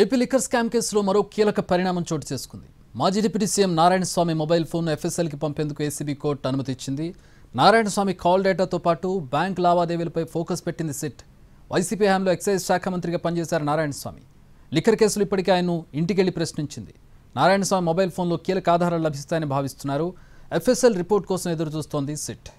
AP liquor scam కేసులో మరో కీలక పరిణామం చోటు చేసుకుంది. మాజీ deputy CM Narayanaswamy mobile phone ఎఫ్ఎస్ఎల్కి పంపేందుకు ఏసీబీ కోర్టు అనుమతి ఇచ్చింది. నారాయణస్వామి కాల్ డేటాతో పాటు బ్యాంక్ లావాదేవీలపై ఫోకస్ పెట్టింది సిట్. వైసీపీ హయాంలో ఎక్సైజ్ శాఖ మంత్రిగా పనిచేశారు నారాయణస్వామి. లిక్కర్ కేసులు ఇప్పటికే ఆయన్ను ఇంటికెళ్లి ప్రశ్నించింది. నారాయణస్వామి మొబైల్ ఫోన్లో కీలక ఆధారాలు లభిస్తాయని భావిస్తున్నారు. ఎఫ్ఎస్ఎల్ రిపోర్ట్ కోసం ఎదురు చూస్తోంది సిట్.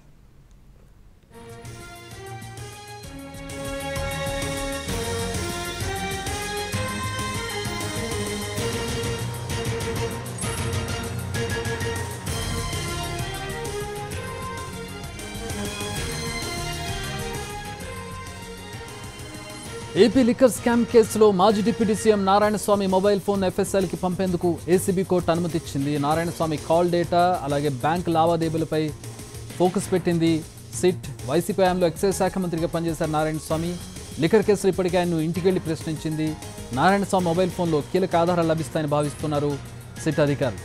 ఏపీ లిక్కర్ స్కామ్ కేసులో మాజీ deputy CM Narayanaswamy mobile phone ఎఫ్ఎస్ఎల్కి పంపేందుకు ఏసీబీ కోర్టు అనుమతి ఇచ్చింది. నారాయణస్వామి కాల్ డేటా అలాగే బ్యాంక్ లావాదేవీలపై ఫోకస్ పెట్టింది సిట్. వైసీపీ హయాంలో ఎక్సైజ్ శాఖ మంత్రిగా పనిచేశారు నారాయణస్వామి. లిక్కర్ కేసులు ఇప్పటికే ఆయన్ను ఇంటికెళ్లి ప్రశ్నించింది. నారాయణస్వామి మొబైల్ ఫోన్లో కీలక ఆధారాలు లభిస్తాయని భావిస్తున్నారు సిట్ అధికారులు.